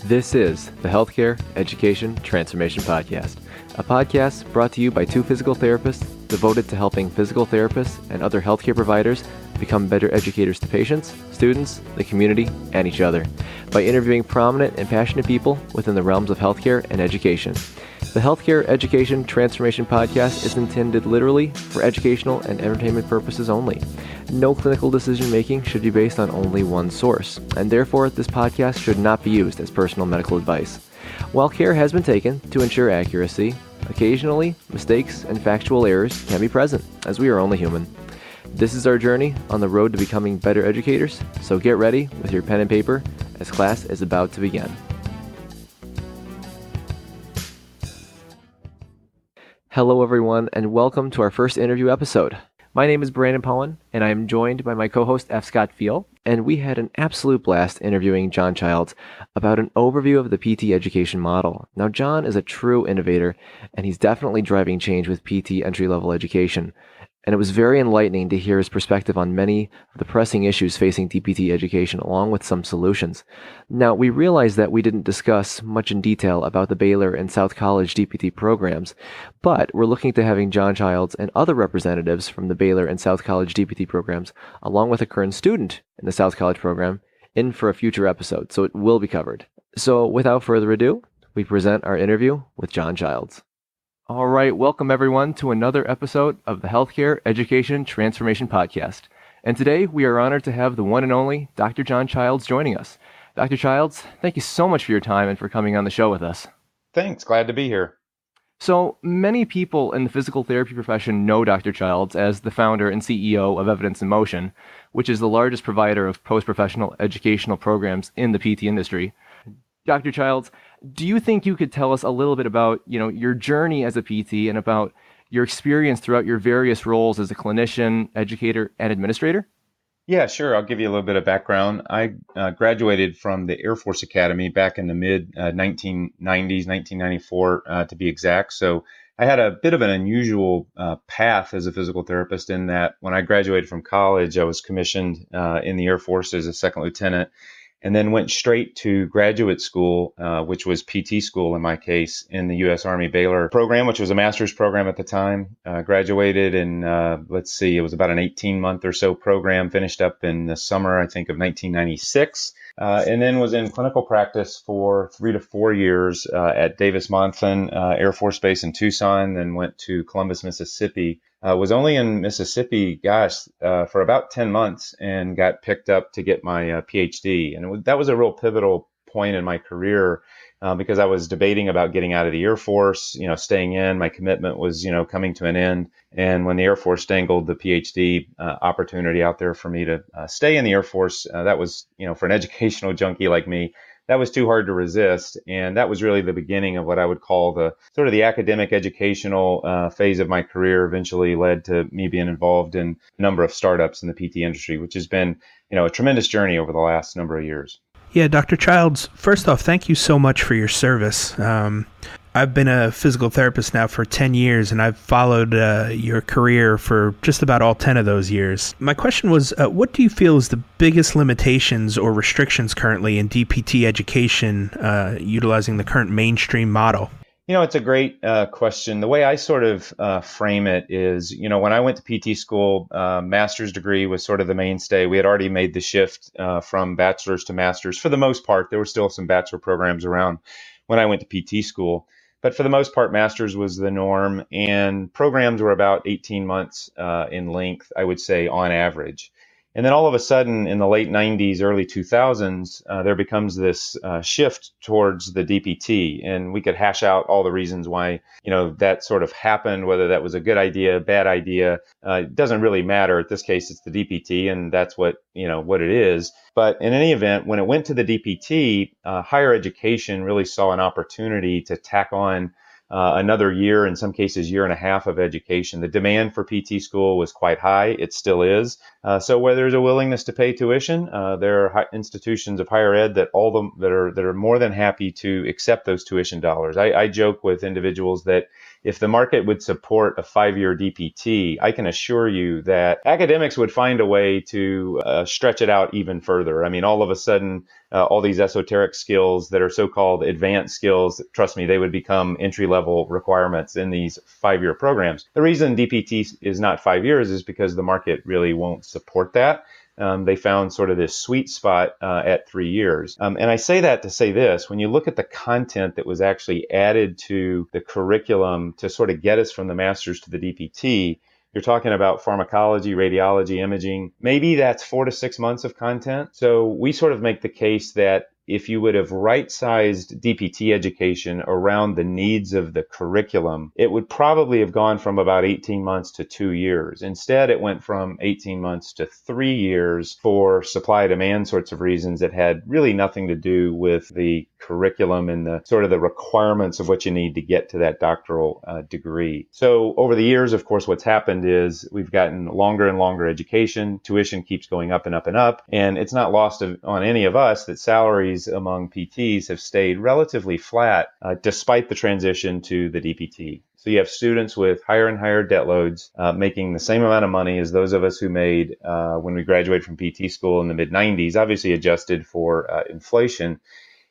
This is the Healthcare Education Transformation Podcast, a podcast brought to you by two physical therapists devoted to helping physical therapists and other healthcare providers become better educators to patients, students, the community, and each other by interviewing prominent and passionate people within the realms of healthcare and education. The Healthcare Education Transformation Podcast is intended literally for educational and entertainment purposes only. No clinical decision making should be based on only one source, and therefore this podcast should not be used as personal medical advice. While care has been taken to ensure accuracy, occasionally mistakes and factual errors can be present, as we are only human. This is our journey on the road to becoming better educators, so get ready with your pen and paper as class is about to begin. Hello everyone, and welcome to our first interview episode. My name is Brandon Powen, and I am joined by my co-host F. Scott Fiel, and we had an absolute blast interviewing John Childs about an overview of the PT education model. Now, John is a true innovator, and he's definitely driving change with PT entry-level education. And it was very enlightening to hear his perspective on many of the pressing issues facing DPT education, along with some solutions. Now, we realized that we didn't discuss much in detail about the Baylor and South College DPT programs, but we're looking to having John Childs and other representatives from the Baylor and South College DPT programs, along with a current student in the South College program, in for a future episode, so it will be covered. So without further ado, we present our interview with John Childs. All right, welcome everyone to another episode of the Healthcare Education Transformation Podcast. And today we are honored to have the one and only Dr. John Childs joining us. Dr. Childs, thank you so much for your time and for coming on the show with us. Thanks, glad to be here. So many people in the physical therapy profession know Dr. Childs as the founder and CEO of Evidence in Motion, which is the largest provider of post-professional educational programs in the PT industry. Dr. Childs, do you think you could tell us a little bit about, your journey as a PT and about your experience throughout your various roles as a clinician, educator, and administrator? Yeah, sure. I'll give you a little bit of background. I graduated from the Air Force Academy back in the mid-1990s, 1994 to be exact. So I had a bit of an unusual path as a physical therapist in that when I graduated from college, I was commissioned in the Air Force as a second lieutenant, and then went straight to graduate school, which was PT school in my case, in the U.S. Army Baylor program, which was a master's program at the time. Graduated in, it was about an 18-month or so program, finished up in the summer, I think, of 1996, and then was in clinical practice for 3 to 4 years at Davis-Monthan Air Force Base in Tucson, then went to Columbus, Mississippi. Was only in Mississippi, for about 10 months and got picked up to get my PhD. And that was a real pivotal point in my career because I was debating about getting out of the Air Force, staying in. My commitment was, coming to an end. And when the Air Force dangled the PhD opportunity out there for me to stay in the Air Force, that was, for an educational junkie like me, that was too hard to resist. And that was really the beginning of what I would call the sort of the academic educational phase of my career, eventually led to me being involved in a number of startups in the PT industry, which has been, a tremendous journey over the last number of years. Yeah, Dr. Childs, first off, thank you so much for your service. I've been a physical therapist now for 10 years, and I've followed your career for just about all 10 of those years. My question was, what do you feel is the biggest limitations or restrictions currently in DPT education utilizing the current mainstream model? It's a great question. The way I sort of frame it is, when I went to PT school, master's degree was sort of the mainstay. We had already made the shift from bachelor's to master's. For the most part, there were still some bachelor programs around when I went to PT school. But for the most part, master's was the norm, and programs were about 18 months in length, I would say, on average. And then all of a sudden, in the late 90s, early 2000s, there becomes this shift towards the DPT. And we could hash out all the reasons why, that sort of happened, whether that was a good idea, bad idea. It doesn't really matter. In this case, it's the DPT, and that's what it is. But in any event, when it went to the DPT, higher education really saw an opportunity to tack on another year, in some cases, year and a half of education. The demand for PT school was quite high. It still is. So where there's a willingness to pay tuition, there are institutions of higher ed that are more than happy to accept those tuition dollars. I joke with individuals that if the market would support a 5-year DPT, I can assure you that academics would find a way to stretch it out even further. I mean, all of a sudden, all these esoteric skills that are so-called advanced skills. Trust me, they would become entry-level requirements in these 5-year programs. The reason DPT is not 5 years is because the market really won't support that. They found sort of this sweet spot at 3 years. And I say that to say this: when you look at the content that was actually added to the curriculum to sort of get us from the master's to the DPT, you're talking about pharmacology, radiology, imaging. Maybe that's 4 to 6 months of content. So we sort of make the case that if you would have right-sized DPT education around the needs of the curriculum, it would probably have gone from about 18 months to 2 years. Instead, it went from 18 months to 3 years for supply-demand sorts of reasons that had really nothing to do with the curriculum and the sort of the requirements of what you need to get to that doctoral degree. So over the years, of course, what's happened is we've gotten longer and longer education. Tuition keeps going up and up and up. And it's not lost on any of us that salaries among PTs have stayed relatively flat despite the transition to the DPT. So you have students with higher and higher debt loads making the same amount of money as those of us who made when we graduated from PT school in the mid-90s, obviously adjusted for inflation.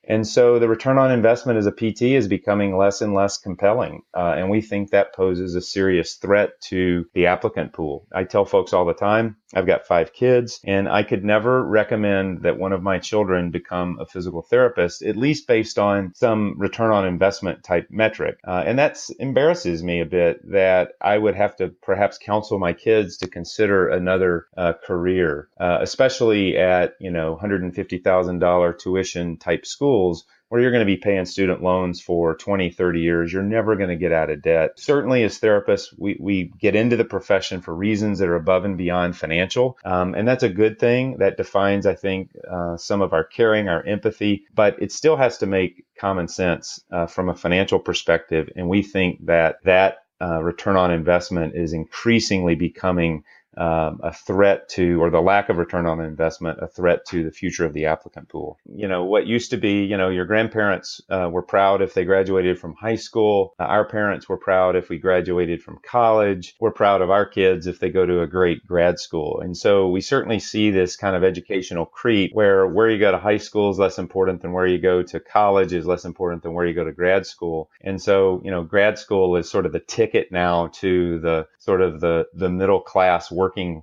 And so the return on investment as a PT is becoming less and less compelling. And we think that poses a serious threat to the applicant pool. I tell folks all the time, I've got 5 kids, and I could never recommend that one of my children become a physical therapist, at least based on some return on investment type metric. And that embarrasses me a bit that I would have to perhaps counsel my kids to consider another career, especially at, $150,000 tuition type schools, where you're going to be paying student loans for 20, 30 years. You're never going to get out of debt. Certainly as therapists, we get into the profession for reasons that are above and beyond financial. And that's a good thing. That defines, I think, some of our caring, our empathy, but it still has to make common sense from a financial perspective. And we think that return on investment is increasingly becoming a threat to, or the lack of return on investment, a threat to the future of the applicant pool. What used to be, your grandparents were proud if they graduated from high school. Our parents were proud if we graduated from college. We're proud of our kids if they go to a great grad school. And so we certainly see this kind of educational creep where you go to high school is less important than where you go to college is less important than where you go to grad school. And so, grad school is sort of the ticket now to the sort of the middle class working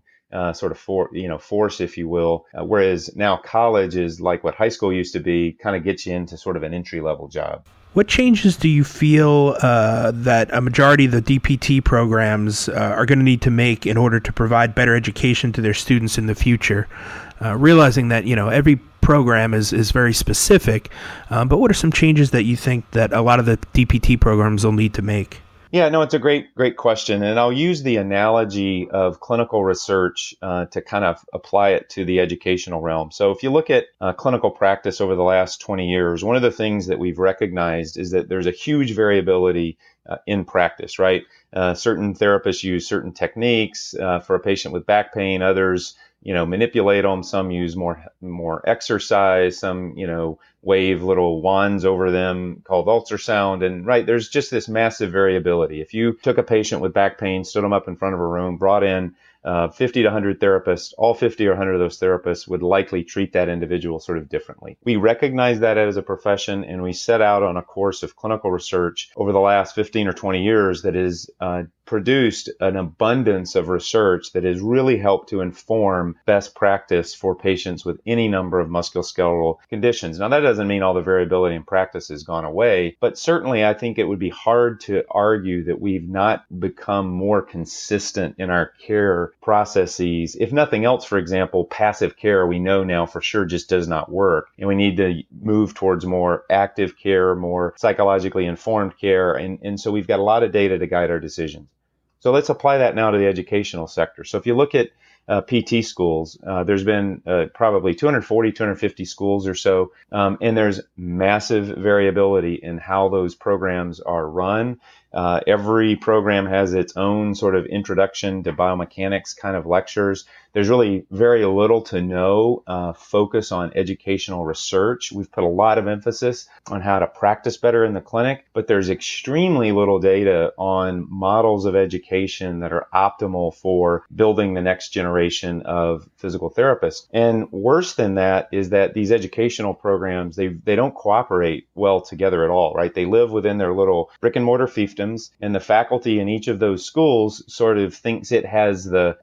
sort of force, if you will. Whereas now college is like what high school used to be, kind of gets you into sort of an entry-level job. What changes do you feel that a majority of the DPT programs are going to need to make in order to provide better education to their students in the future? Realizing that, every program is very specific, but what are some changes that you think that a lot of the DPT programs will need to make? Yeah, no, it's a great question. And I'll use the analogy of clinical research to kind of apply it to the educational realm. So if you look at clinical practice over the last 20 years, one of the things that we've recognized is that there's a huge variability in practice, right? Certain therapists use certain techniques for a patient with back pain. Others, manipulate them. Some use more exercise. Some, wave little wands over them called ultrasound. And right, there's just this massive variability. If you took a patient with back pain, stood them up in front of a room, brought in 50 to 100 therapists, all 50 or 100 of those therapists would likely treat that individual sort of differently. We recognize that as a profession, and we set out on a course of clinical research over the last 15 or 20 years that has produced an abundance of research that has really helped to inform best practice for patients with any number of musculoskeletal conditions. Now, that doesn't mean all the variability in practice has gone away, but certainly I think it would be hard to argue that we've not become more consistent in our care processes. If nothing else, for example, passive care, we know now for sure just does not work. And we need to move towards more active care, more psychologically informed care. And so we've got a lot of data to guide our decisions. So let's apply that now to the educational sector. So if you look at PT schools, there's been probably 240, 250 schools or so, and there's massive variability in how those programs are run. Every program has its own sort of introduction to biomechanics kind of lectures. There's really very little to no focus on educational research. We've put a lot of emphasis on how to practice better in the clinic, but there's extremely little data on models of education that are optimal for building the next generation of physical therapists. And worse than that is that these educational programs, they don't cooperate well together at all, right? They live within their little brick and mortar fiefdoms, and the faculty in each of those schools sort of thinks it has the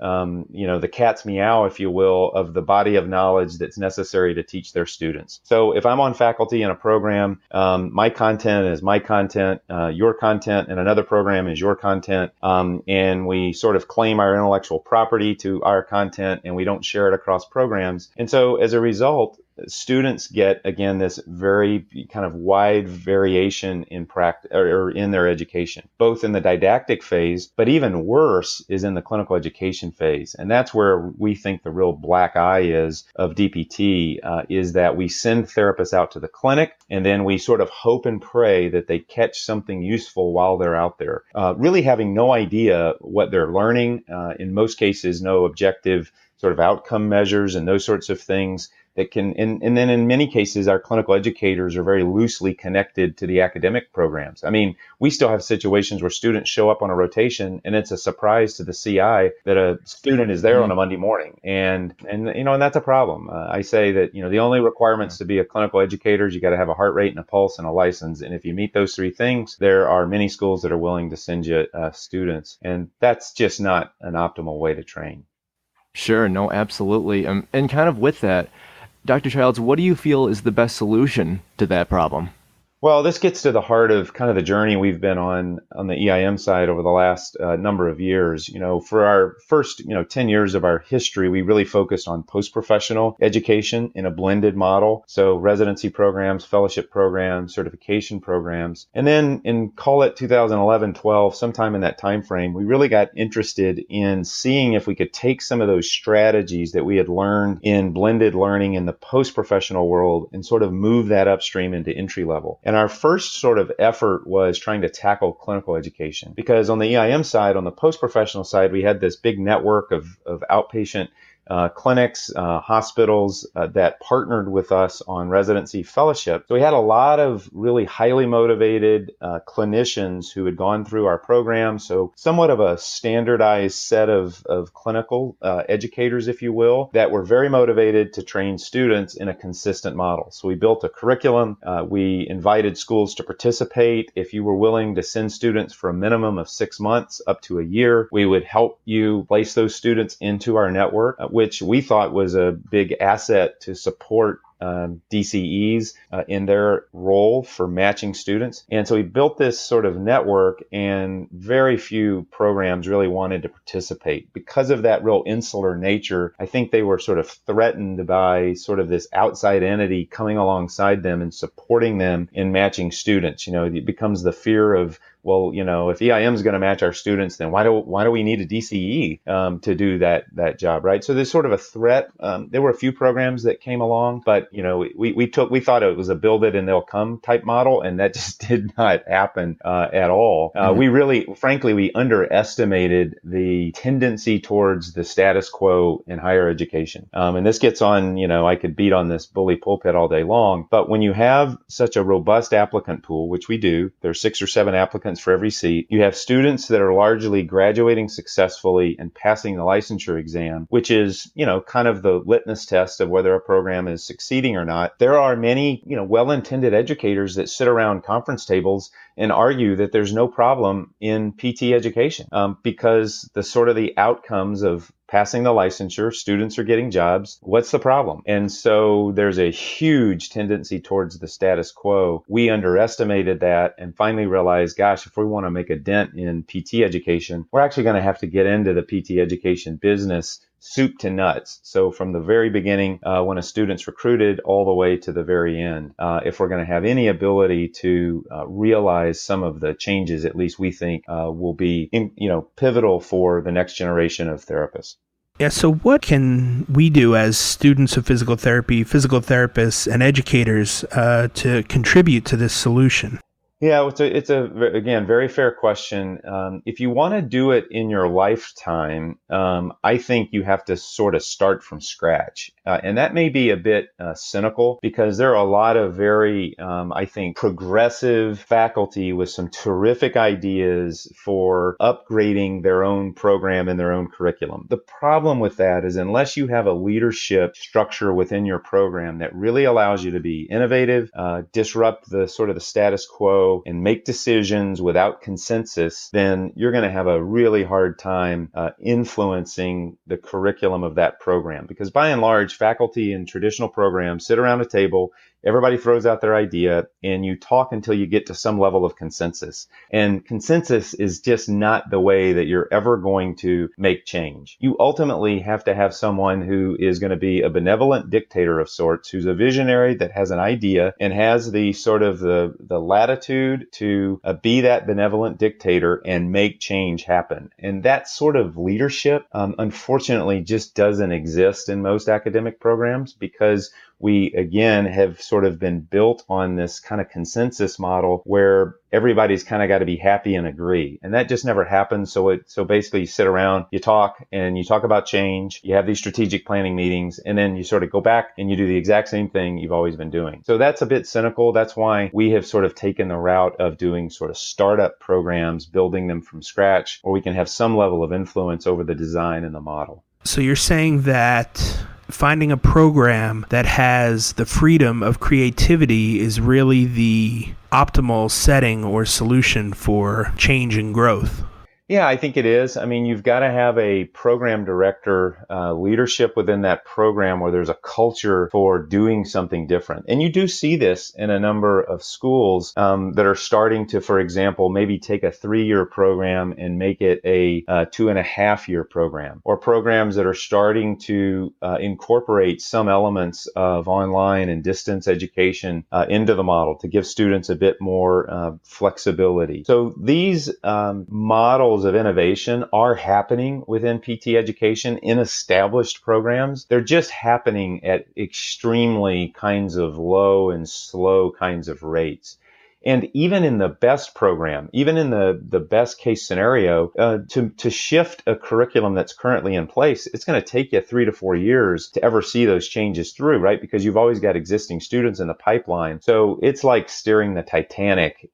cat's meow, if you will, of the body of knowledge that's necessary to teach their students. So if I'm on faculty in a program, my content is my content, your content in another program is your content, and we sort of claim our intellectual property to our content and we don't share it across programs. And so as a result, students get, again, this very kind of wide variation in practice or in their education, both in the didactic phase, but even worse is in the clinical education phase. And that's where we think the real black eye is of DPT, is that we send therapists out to the clinic and then we sort of hope and pray that they catch something useful while they're out there, really having no idea what they're learning, in most cases, no objective sort of outcome measures and those sorts of things that can, and then in many cases, our clinical educators are very loosely connected to the academic programs. I mean, we still have situations where students show up on a rotation and it's a surprise to the CI that a student is there on a Monday morning. And that's a problem. I say that, the only requirements to be a clinical educator is you got to have a heart rate and a pulse and a license. And if you meet those three things, there are many schools that are willing to send you students. And that's just not an optimal way to train. Sure, no, absolutely. And kind of with that, Dr. Childs, what do you feel is the best solution to that problem? Well, this gets to the heart of kind of the journey we've been on the EIM side over the last number of years. For our first, 10 years of our history, we really focused on post-professional education in a blended model. So residency programs, fellowship programs, certification programs. And then in, call it 2011, 12, sometime in that time frame, we really got interested in seeing if we could take some of those strategies that we had learned in blended learning in the post-professional world and sort of move that upstream into entry level. And our first sort of effort was trying to tackle clinical education, because on the EIM side, on the post-professional side, we had this big network of outpatient clinics, hospitals that partnered with us on residency fellowship. So we had a lot of really highly motivated clinicians who had gone through our program. So somewhat of a standardized set of clinical educators, if you will, that were very motivated to train students in a consistent model. So we built a curriculum. We invited schools to participate. If you were willing to send students for a minimum of 6 months up to a year, we would help you place those students into our network, which we thought was a big asset to support DCEs in their role for matching students. And so we built this sort of network, and very few programs really wanted to participate. Because of that real insular nature, I think they were sort of threatened by sort of this outside entity coming alongside them and supporting them in matching students. It becomes the fear of, well, if EIM is going to match our students, then why do we need a DCE to do that job, right? So there's sort of a threat. There were a few programs that came along, but we thought it was a build it and they'll come type model, and that just did not happen at all. We underestimated the tendency towards the status quo in higher education. And this gets on, I could beat on this bully pulpit all day long, but when you have such a robust applicant pool, which we do, there's 6 or 7 applicants for every seat. You have students that are largely graduating successfully and passing the licensure exam, which is, kind of the litmus test of whether a program is succeeding or not. There are many, well-intended educators that sit around conference tables and argue that there's no problem in PT education because the outcomes of passing the licensure, students are getting jobs. What's the problem? And so there's a huge tendency towards the status quo. We underestimated that and finally realized, gosh, if we want to make a dent in PT education, we're actually going to have to get into the PT education business soup to nuts. So from the very beginning, when a student's recruited, all the way to the very end, if we're going to have any ability to realize some of the changes, at least we think will be pivotal for the next generation of therapists. Yeah, so what can we do as students of physical therapy, physical therapists, and educators to contribute to this solution? Yeah, it's a again very fair question. If you want to do it in your lifetime, I think you have to sort of start from scratch, and that may be a bit cynical because there are a lot of very, I think, progressive faculty with some terrific ideas for upgrading their own program and their own curriculum. The problem with that is unless you have a leadership structure within your program that really allows you to be innovative, disrupt the sort of the status quo and make decisions without consensus, then you're going to have a really hard time influencing the curriculum of that program. Because by and large, faculty in traditional programs sit around a table, everybody throws out their idea, and you talk until you get to some level of consensus. And consensus is just not the way that you're ever going to make change. You ultimately have to have someone who is going to be a benevolent dictator of sorts, who's a visionary that has an idea and has the sort of the latitude to be that benevolent dictator and make change happen. And that sort of leadership, unfortunately, just doesn't exist in most academic programs because we, again, have sort of been built on this kind of consensus model where everybody's kind of got to be happy and agree. And that just never happens. So basically you sit around, you talk about change, you have these strategic planning meetings, and then you sort of go back and you do the exact same thing you've always been doing. So that's a bit cynical. That's why we have sort of taken the route of doing sort of startup programs, building them from scratch, where we can have some level of influence over the design and the model. So you're saying that finding a program that has the freedom of creativity is really the optimal setting or solution for change and growth. Yeah, I think it is. I mean, you've got to have a program director, leadership within that program where there's a culture for doing something different. And you do see this in a number of schools that are starting to, for example, maybe take a 3-year program and make it a 2.5-year program, or programs that are starting to incorporate some elements of online and distance education into the model to give students a bit more flexibility. So these models of innovation are happening within PT education in established programs. They're just happening at extremely kinds of low and slow kinds of rates. And even in the best program, even in the best case scenario, to shift a curriculum that's currently in place, it's going to take you 3 to 4 years to ever see those changes through, right? Because you've always got existing students in the pipeline. So it's like steering the Titanic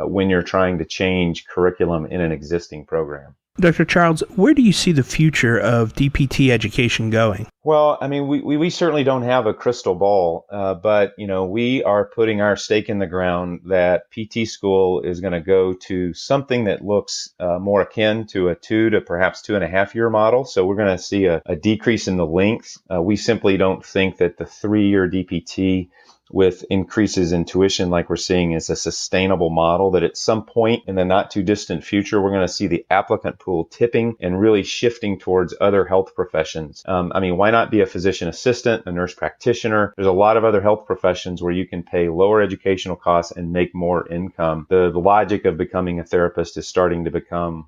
when you're trying to change curriculum in an existing program. Dr. Charles, where do you see the future of DPT education going? Well, I mean, we certainly don't have a crystal ball, but, we are putting our stake in the ground that PT school is going to go to something that looks more akin to a 2 to perhaps 2.5-year model. So we're going to see a decrease in the length. We simply don't think that the 3-year DPT with increases in tuition like we're seeing is a sustainable model, that at some point in the not too distant future, we're going to see the applicant pool tipping and really shifting towards other health professions. Why not be a physician assistant, a nurse practitioner? There's a lot of other health professions where you can pay lower educational costs and make more income. The logic of becoming a therapist is starting to become,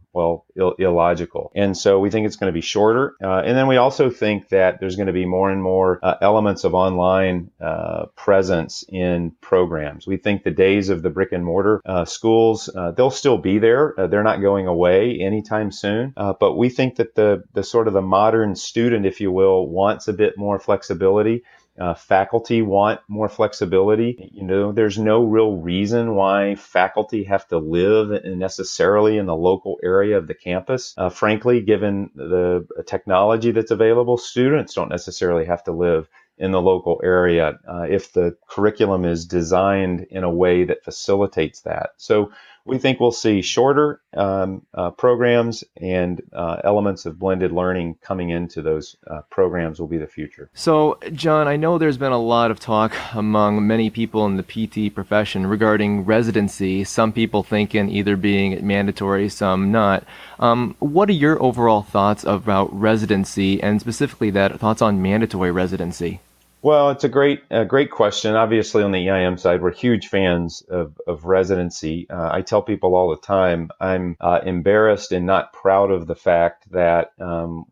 illogical. And so we think it's going to be shorter. And then we also think that there's going to be more and more elements of online presence in programs. We think the days of the brick and mortar schools, they'll still be there. They're not going away anytime soon. But we think that the sort of the modern student, if you will, wants a bit more flexibility. Faculty want more flexibility. There's no real reason why faculty have to live necessarily in the local area of the campus. Frankly, given the technology that's available, students don't necessarily have to live in the local area if the curriculum is designed in a way that facilitates that. So we think we'll see shorter programs, and elements of blended learning coming into those programs will be the future. So, John, I know there's been a lot of talk among many people in the PT profession regarding residency, some people thinking either being mandatory, some not. What are your overall thoughts about residency, and specifically thoughts on mandatory residency? Well, it's a great question. Obviously, on the EIM side, we're huge fans of residency. I tell people all the time, I'm embarrassed and not proud of the fact that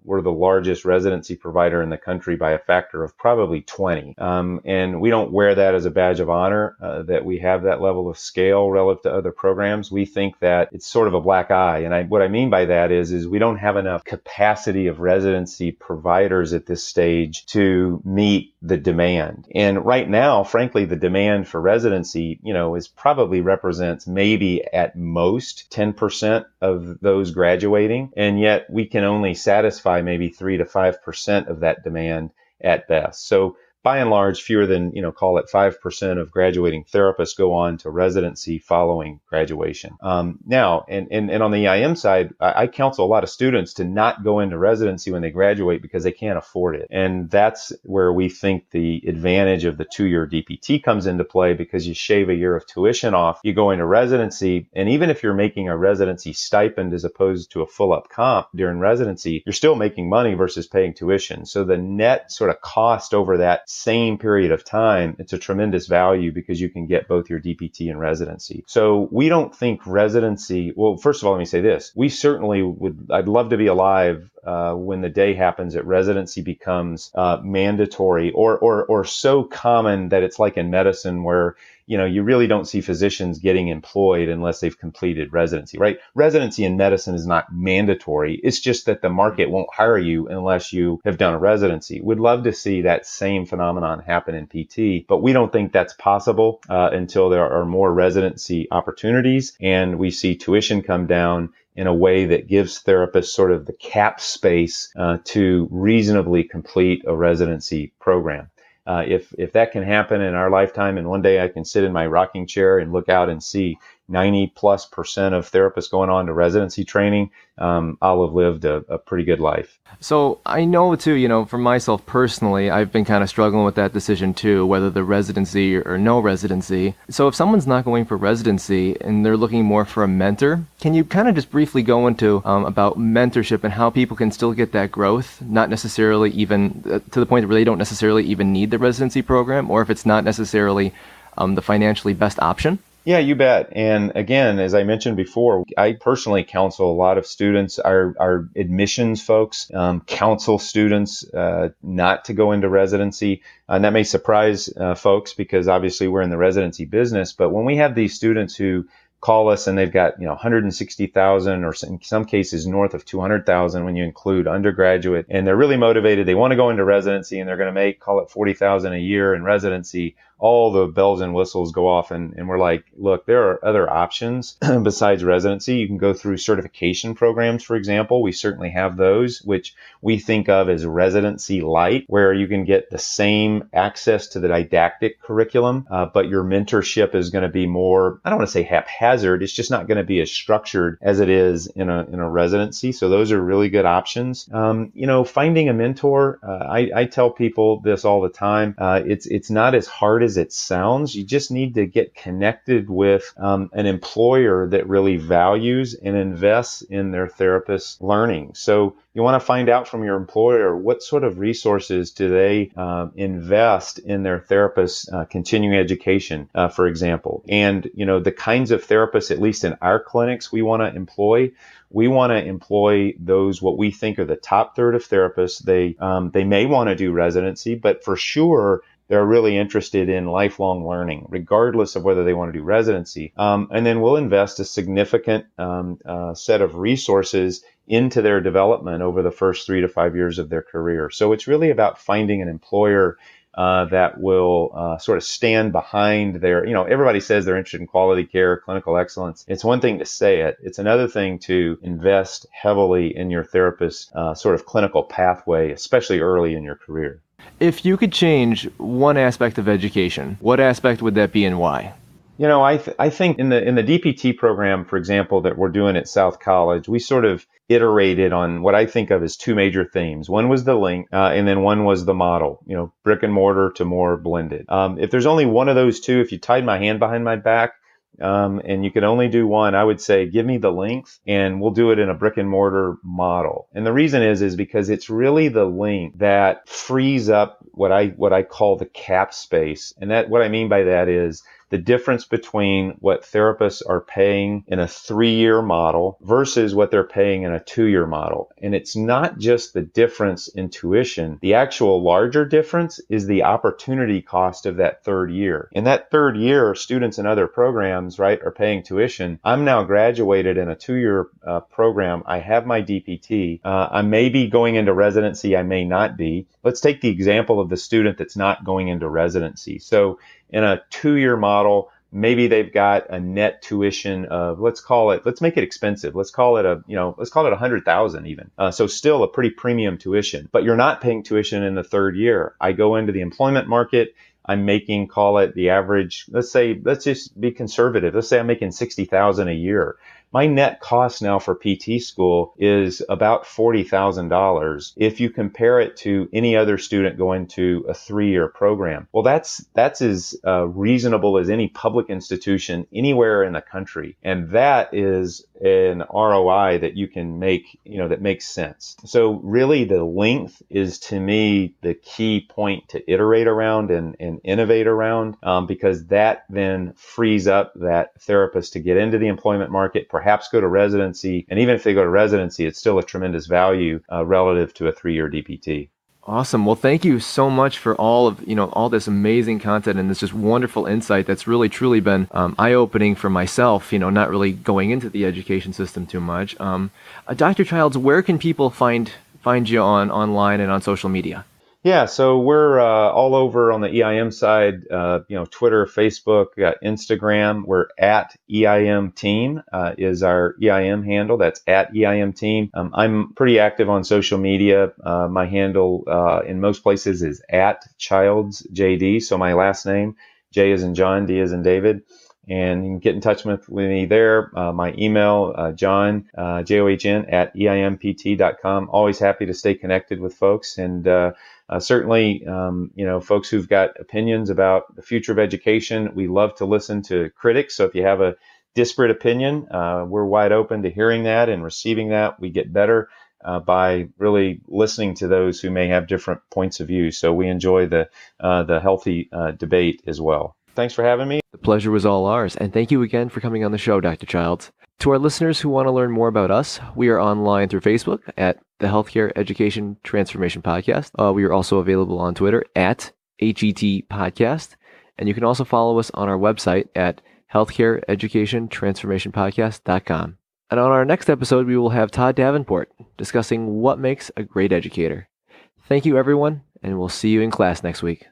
we're the largest residency provider in the country by a factor of probably 20. And we don't wear that as a badge of honor, that we have that level of scale relative to other programs. We think that it's sort of a black eye. And what I mean by that is we don't have enough capacity of residency providers at this stage to meet the demand. And right now, frankly, the demand for residency, is probably represents maybe at most 10% of those graduating. And yet we can only satisfy maybe 3 to 5% of that demand at best. So by and large, fewer than, call it 5% of graduating therapists go on to residency following graduation. Now, and on the EIM side, I counsel a lot of students to not go into residency when they graduate because they can't afford it. And that's where we think the advantage of the 2-year DPT comes into play, because you shave a year of tuition off, you go into residency, and even if you're making a residency stipend as opposed to a full up comp during residency, you're still making money versus paying tuition. So the net sort of cost over that same period of time, it's a tremendous value because you can get both your DPT and residency. So we don't think residency, well, first of all, let me say this. We certainly I'd love to be alive when the day happens that residency becomes mandatory or so common that it's like in medicine where you really don't see physicians getting employed unless they've completed residency, right? Residency in medicine is not mandatory. It's just that the market won't hire you unless you have done a residency. We'd love to see that same phenomenon happen in PT, but we don't think that's possible until there are more residency opportunities and we see tuition come down in a way that gives therapists sort of the cap space to reasonably complete a residency program. If that can happen in our lifetime, and one day I can sit in my rocking chair and look out and see 90+% of therapists going on to residency training, I'll have lived a pretty good life. So I know too, for myself personally, I've been kind of struggling with that decision too, whether the residency or no residency. So if someone's not going for residency and they're looking more for a mentor, can you kind of just briefly go into about mentorship and how people can still get that growth, not necessarily even to the point where they don't necessarily even need the residency program, or if it's not necessarily the financially best option? Yeah, you bet. And again, as I mentioned before, I personally counsel a lot of students. Our admissions folks counsel students not to go into residency. And that may surprise folks because obviously we're in the residency business. But when we have these students who call us and they've got 160,000 or in some cases north of 200,000 when you include undergraduate, and they're really motivated, they want to go into residency and they're going to make, call it 40,000 a year in residency, all the bells and whistles go off and we're like, look, there are other options besides residency. You can go through certification programs, for example. We certainly have those, which we think of as residency light, where you can get the same access to the didactic curriculum, but your mentorship is going to be more, I don't want to say haphazard. It's just not going to be as structured as it is in a residency. So those are really good options. Finding a mentor, I tell people this all the time. It's not as hard as it sounds. You just need to get connected with an employer that really values and invests in their therapist learning. So you want to find out from your employer what sort of resources do they invest in their therapists' continuing education, for example. And, the kinds of therapists, at least in our clinics, we want to employ those, what we think are the top third of therapists. They may want to do residency, but for sure, they're really interested in lifelong learning, regardless of whether they want to do residency. And then we'll invest a significant set of resources into their development over the first 3 to 5 years of their career. So it's really about finding an employer that will sort of stand behind their, everybody says they're interested in quality care, clinical excellence. It's one thing to say it. It's another thing to invest heavily in your therapist's sort of clinical pathway, especially early in your career. If you could change one aspect of education, what aspect would that be and why? I think in the DPT program, for example, that we're doing at South College, we sort of iterated on what I think of as two major themes. One was the link, and then one was the model, brick and mortar to more blended. If there's only one of those two, if you tied my hand behind my back, and you can only do one, I would say give me the length and we'll do it in a brick and mortar model. And the reason is because it's really the length that frees up what I call the cap space. And that what I mean by that is the difference between what therapists are paying in a 3-year model versus what they're paying in a 2-year model. And it's not just the difference in tuition. The actual larger difference is the opportunity cost of that 3rd year. In that 3rd year, students in other programs, right, are paying tuition. I'm now graduated in a 2-year program. I have my DPT. I may be going into residency. I may not be. Let's take the example of the student that's not going into residency. So in a 2-year model, maybe they've got a net tuition of, let's make it expensive. Let's call it $100,000 even. So still a pretty premium tuition, but you're not paying tuition in the 3rd year. I go into the employment market. I'm making, call it the average. Let's just be conservative. Let's say I'm making $60,000 a year. My net cost now for PT school is about $40,000 if you compare it to any other student going to a 3-year program. Well, that's as reasonable as any public institution anywhere in the country. And that is an ROI that you can make, that makes sense. So really the length is to me the key point to iterate around and innovate around, because that then frees up that therapist to get into the employment market, perhaps go to residency. And even if they go to residency, it's still a tremendous value relative to a 3-year DPT. Awesome. Well, thank you so much for all of, all this amazing content and this just wonderful insight that's really, truly been eye-opening for myself, not really going into the education system too much. Dr. Childs, where can people find you online and on social media? Yeah, so we're all over on the EIM side, Twitter, Facebook, Instagram. We're at EIM Team is our EIM handle. That's at EIM Team. I'm pretty active on social media. My handle in most places is at Childs JD. So my last name, J as in John, D as in David. And you can get in touch with me there. My email, John, JOHN at EIMPT.com. Always happy to stay connected with folks. And certainly, folks who've got opinions about the future of education, we love to listen to critics. So if you have a disparate opinion, we're wide open to hearing that and receiving that. We get better by really listening to those who may have different points of view. So we enjoy the healthy debate as well. Thanks for having me. The pleasure was all ours. And thank you again for coming on the show, Dr. Childs. To our listeners who want to learn more about us, we are online through Facebook at the Healthcare Education Transformation Podcast. We are also available on Twitter at HET Podcast. And you can also follow us on our website at healthcareeducationtransformationpodcast.com. And on our next episode, we will have Todd Davenport discussing what makes a great educator. Thank you, everyone, and we'll see you in class next week.